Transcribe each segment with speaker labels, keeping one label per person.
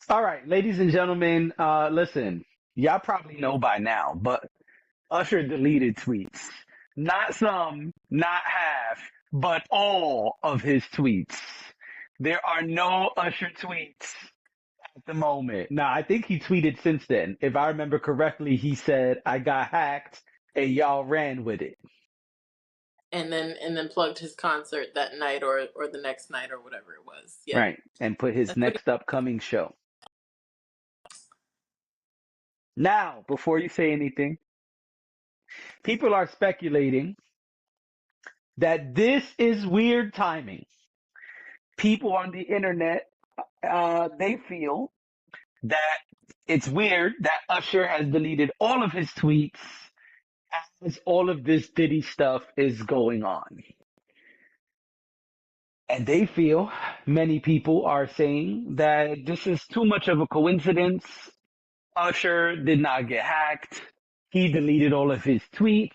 Speaker 1: All right, ladies and gentlemen, listen, y'all probably know by now, but Usher deleted tweets. Not some, not half, but all of his tweets. There are no Usher tweets at the moment. Now, I think he tweeted since then. If I remember correctly, he said, I got hacked and y'all ran with it.
Speaker 2: And then plugged his concert that night or the next night or whatever it was. Yeah.
Speaker 1: Right. And put his
Speaker 2: That's what
Speaker 1: next upcoming show. Now, before you say anything, people are speculating that this is weird timing. People on the internet, they feel that it's weird that Usher has deleted all of his tweets as all of this Diddy stuff is going on. And they feel, many people are saying that this is too much of a coincidence. Usher did not get hacked. He deleted all of his tweets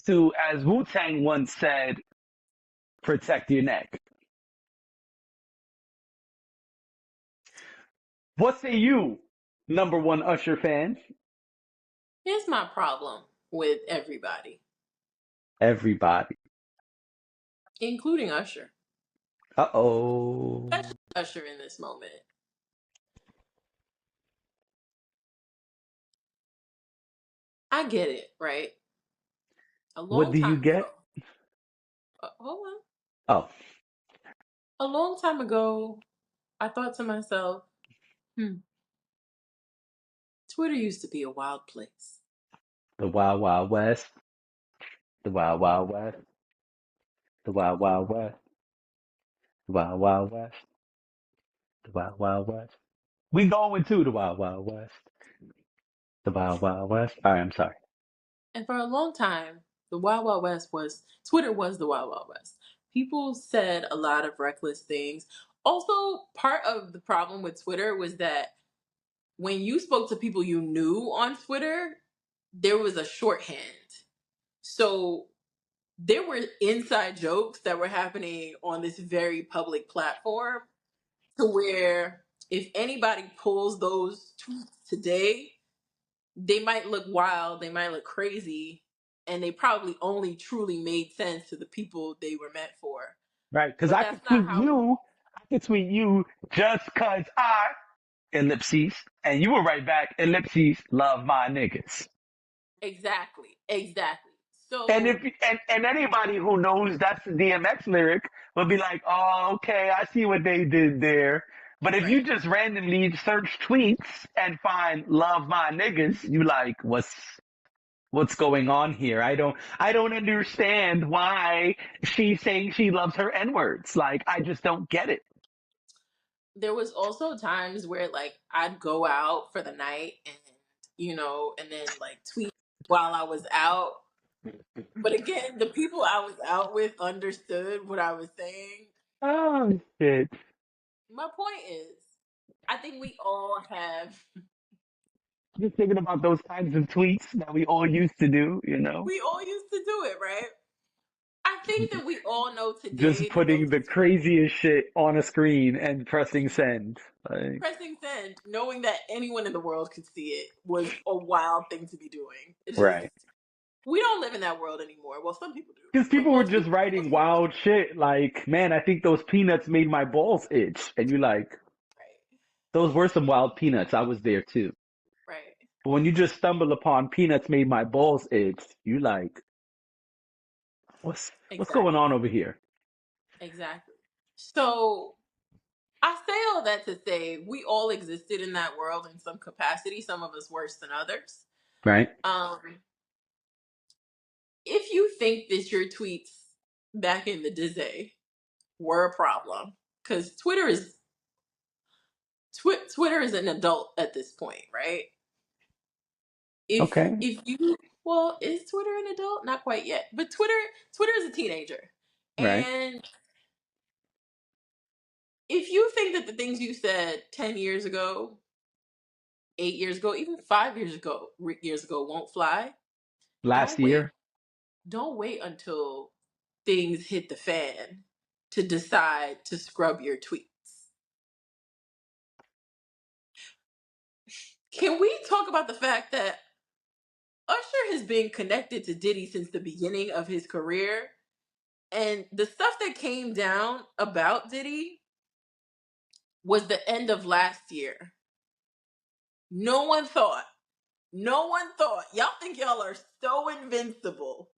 Speaker 1: to, as Wu-Tang once said, protect your neck. What say you, number one Usher fans?
Speaker 2: Here's my problem with everybody,
Speaker 1: Everybody.
Speaker 2: including Usher.
Speaker 1: Uh-oh.
Speaker 2: Especially Usher in this moment. I get it, right? A
Speaker 1: What
Speaker 2: long
Speaker 1: do you
Speaker 2: time
Speaker 1: get?
Speaker 2: ago. Hold on.
Speaker 1: Oh,
Speaker 2: A long time ago, I thought to myself, Twitter used to be a wild place.
Speaker 1: the Wild Wild West. The Wild Wild West. The Wild Wild West. The Wild Wild West. The Wild Wild West. We going to the Wild Wild West. The Wild Wild West. All right, I'm sorry.
Speaker 2: And for a long time, the Wild Wild West was Twitter was the Wild Wild West. People said a lot of reckless things. Also, part of the problem with Twitter was that when you spoke to people you knew on Twitter, there was a shorthand. So there were inside jokes that were happening on this very public platform to where if anybody pulls those tweets today, they might look wild, they might look crazy, and they probably only truly made sense to the people they were meant for.
Speaker 1: Right, because
Speaker 2: But
Speaker 1: I
Speaker 2: that's
Speaker 1: could
Speaker 2: not
Speaker 1: tweet
Speaker 2: how
Speaker 1: you. I could tweet you just because ellipses, and you were right back, ellipses, love my niggas.
Speaker 2: exactly.
Speaker 1: And if
Speaker 2: So
Speaker 1: and anybody who knows that's the DMX lyric will be like, oh, okay, I see what they did there. But if you
Speaker 2: right.
Speaker 1: just randomly search tweets and find love my niggas, you like, what's going on here? I don't understand why she's saying she loves her N words. Like I just don't get it.
Speaker 2: There was also times where like I'd go out for the night and and then like tweet while I was out. But again, the people I was out with understood what I was saying.
Speaker 1: Oh shit.
Speaker 2: My point is, I think we all have,
Speaker 1: Just thinking about those kinds of tweets that we all used to do, you know?
Speaker 2: we all used to do it, right? I think that we all know
Speaker 1: Just
Speaker 2: today that those
Speaker 1: putting the craziest shit on a screen and pressing send. Like,
Speaker 2: pressing send, knowing that anyone in the world could see it, was a wild thing to be doing. It's just,
Speaker 1: right.
Speaker 2: we don't live in that world anymore. Well, some people do,
Speaker 1: Because
Speaker 2: but
Speaker 1: people were just writing
Speaker 2: most people
Speaker 1: wild
Speaker 2: don't.
Speaker 1: shit like, man, I think those peanuts made my balls itch. And you like,
Speaker 2: Right,
Speaker 1: those were some wild peanuts. I was there too.
Speaker 2: right.
Speaker 1: But when you just stumble upon peanuts made my balls itch, you like, what's going
Speaker 2: Exactly,
Speaker 1: on over here?
Speaker 2: exactly. So I say all that to say we all existed in that world in some capacity, some of us worse than others.
Speaker 1: Right?
Speaker 2: Um, if you think that your tweets back in the day were a problem, because Twitter is an adult at this point, right?
Speaker 1: Okay.
Speaker 2: If you well, is Twitter an adult? Not quite yet, but Twitter is a teenager,
Speaker 1: Right.
Speaker 2: and if you think that the things you said 10 years ago, 8 years ago, even 5 years ago won't fly,
Speaker 1: Last
Speaker 2: don't wait.
Speaker 1: year.
Speaker 2: Don't wait until things hit the fan to decide to scrub your tweets. Can we talk about the fact that Usher has been connected to Diddy since the beginning of his career? And the stuff that came down about Diddy was the end of last year. No one thought, y'all think y'all are so invincible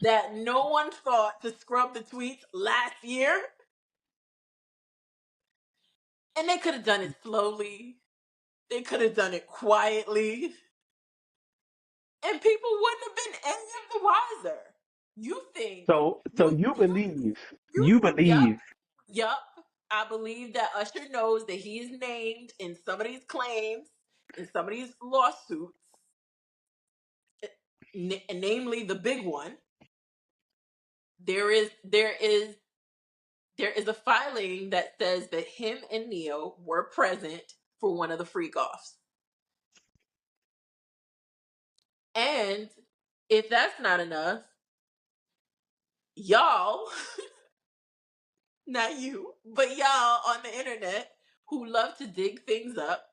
Speaker 2: that no one thought to scrub the tweets last year? And they could have done it slowly. They could have done it quietly. And people wouldn't have been any of the wiser. You think
Speaker 1: So you believe,
Speaker 2: you yup,
Speaker 1: believe
Speaker 2: yup. I believe that Usher knows that he is named in some of these claims, in some of these lawsuits, namely the big one. There is there is there is a filing that says that him and Neo were present for one of the freak offs. And if that's not enough, y'all, not you, but y'all on the internet who love to dig things up,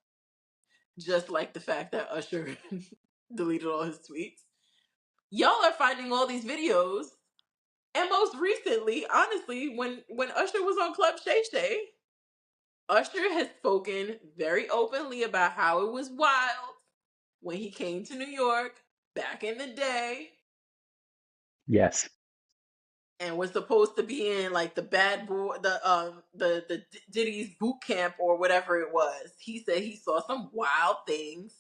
Speaker 2: just like the fact that Usher deleted all his tweets, y'all are finding all these videos. And most recently, honestly, when Usher was on Club Shay Shay, Usher has spoken very openly about how it was wild when he came to New York back in the day
Speaker 1: yes.
Speaker 2: and was supposed to be in like the bad boy, the Diddy's boot camp or whatever it was. He said he saw some wild things.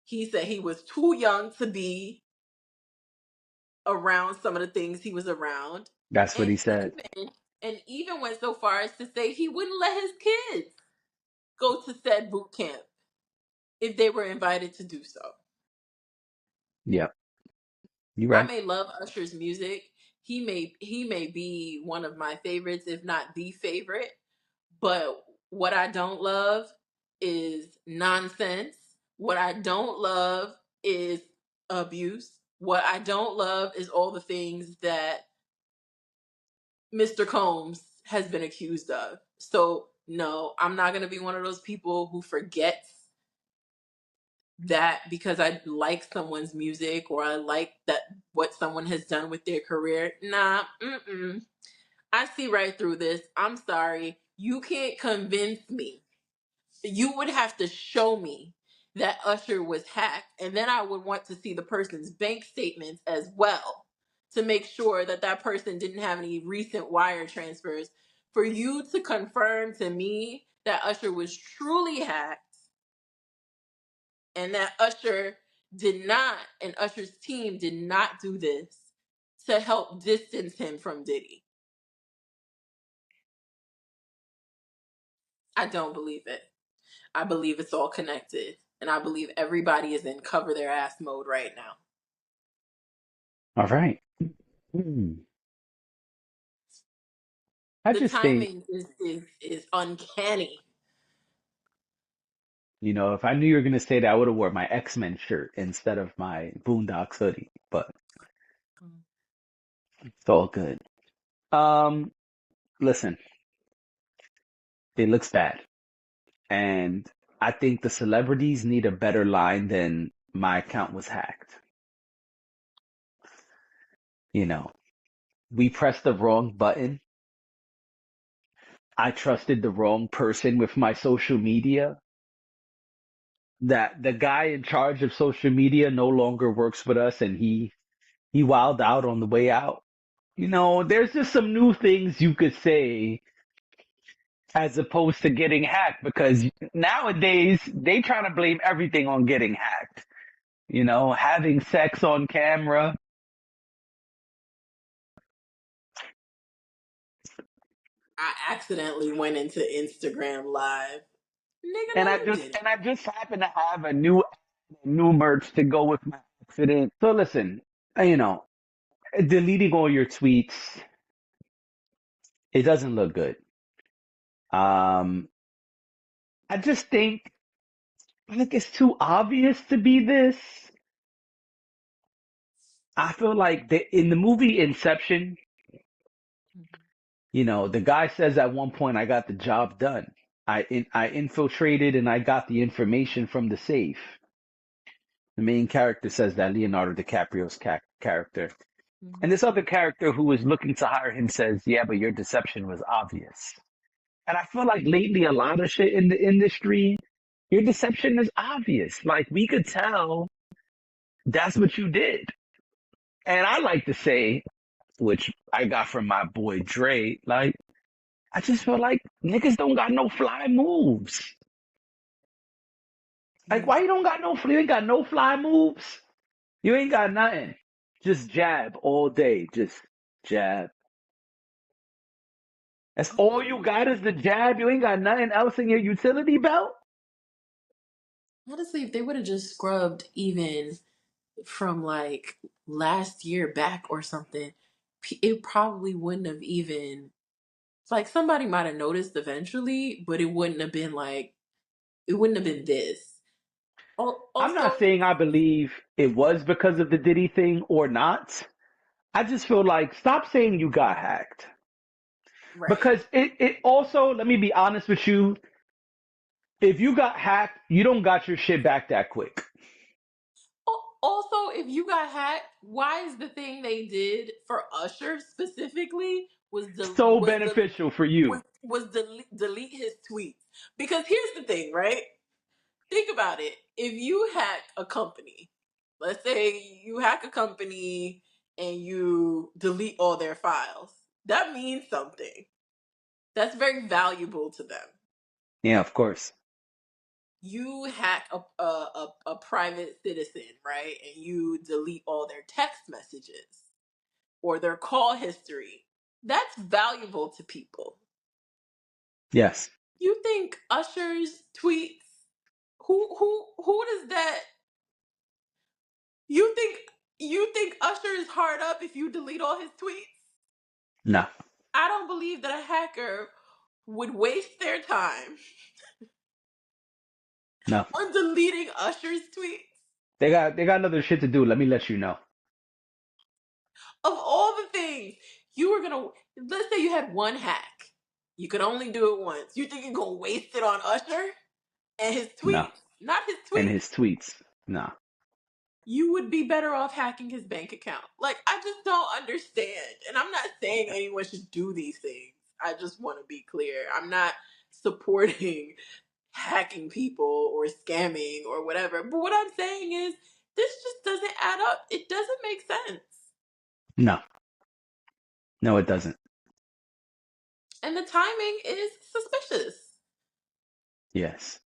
Speaker 2: He said he was too young to be around some of the things he was around,
Speaker 1: That's what
Speaker 2: and
Speaker 1: he said.
Speaker 2: even went so far as to say he wouldn't let his kids go to said boot camp if they were invited to do so.
Speaker 1: Yep. You
Speaker 2: I
Speaker 1: right.
Speaker 2: may love Usher's music. He may be one of my favorites, if not the favorite. But what I don't love is nonsense. What I don't love is abuse. What I don't love is all the things that Mr. Combs has been accused of. So no, I'm not gonna be one of those people who forgets that because I like someone's music or I like that what someone has done with their career. Nah, I see right through this. I'm sorry. You can't convince me. You would have to show me that Usher was hacked, and then I would want to see the person's bank statements as well to make sure that that person didn't have any recent wire transfers. For you to confirm to me that Usher was truly hacked and that Usher did not, and Usher's team did not do this to help distance him from Diddy. I don't believe it. I believe it's all connected. And I believe everybody is in cover their ass mode right now.
Speaker 1: All right. Hmm. I
Speaker 2: The
Speaker 1: just think,
Speaker 2: timing is uncanny.
Speaker 1: if I knew you were gonna say that, I would have wore my X-Men shirt instead of my Boondocks hoodie. But it's all good. Um, listen, it looks bad, and I think the celebrities need a better line than my account was hacked. You know, we pressed the wrong button. I trusted the wrong person with my social media. That the guy in charge of social media no longer works with us, and he wilded out on the way out. There's just some new things you could say as opposed to getting hacked because nowadays they trying to blame everything on getting hacked. Having sex on camera.
Speaker 2: I accidentally went into Instagram Live. Nigga,
Speaker 1: And
Speaker 2: no,
Speaker 1: I
Speaker 2: you
Speaker 1: just
Speaker 2: didn't.
Speaker 1: and I just happen to have a new merch to go with my accident. So listen, you know, deleting all your tweets, it doesn't look good. Um, I just think like it's too obvious to be this. I feel like in the movie Inception, the guy says at one point, I got the job done. I infiltrated and I got the information from the safe. The main character says that, Leonardo DiCaprio's character. And
Speaker 2: Mhm.
Speaker 1: this other character who was looking to hire him says, yeah, but your deception was obvious. And I feel like lately a lot of shit in the industry, your deception is obvious. Like we could tell that's what you did. And I like to say, which I got from my boy Dre, like, I just feel like niggas don't got no fly moves. Like,
Speaker 2: Yeah.
Speaker 1: why you don't got no, you ain't got no fly moves? You ain't got nothing. Just jab all day. Just jab. That's all you got is the jab. You ain't got nothing else in your utility belt?
Speaker 2: Honestly, if they would have just scrubbed even from like last year back or something, it probably wouldn't have even. Like somebody might have noticed eventually, but it wouldn't have been this.
Speaker 1: I'm not
Speaker 2: Also,
Speaker 1: saying I believe it was because of the Diddy thing or not. I just feel like stop saying you got hacked.
Speaker 2: right.
Speaker 1: Because it also, let me be honest with you, if you got hacked, you don't got your shit back that quick.
Speaker 2: Also, if you got hacked, why is the thing they did for Usher specifically
Speaker 1: So beneficial for you.
Speaker 2: delete his tweets? Because here's the thing, right? Think about it. If you hack a company, let's say you hack a company and you delete all their files, that means something. That's very valuable to them.
Speaker 1: Yeah, of course.
Speaker 2: You hack a private citizen, right? And you delete all their text messages or their call history. That's valuable to people.
Speaker 1: Yes.
Speaker 2: You think Usher's tweets, who does that, you think you think Usher is hard up if you delete all his tweets?
Speaker 1: No.
Speaker 2: I don't believe that a hacker would waste their time
Speaker 1: No.
Speaker 2: on deleting Usher's tweets.
Speaker 1: They got another shit to do. Let me let you know.
Speaker 2: Of all the things you were gonna, let's say you had one hack, you could only do it once. You think you're gonna waste it on Usher and his
Speaker 1: No.
Speaker 2: tweets? Not his
Speaker 1: And
Speaker 2: tweets.
Speaker 1: his tweets. No.
Speaker 2: You would be better off hacking his bank account. Like, I just don't understand. And I'm not saying anyone should do these things. I just want to be clear. I'm not supporting hacking people or scamming or whatever. But what I'm saying is, this just doesn't add up. It doesn't make sense.
Speaker 1: No. No, it doesn't.
Speaker 2: And the timing is suspicious.
Speaker 1: Yes.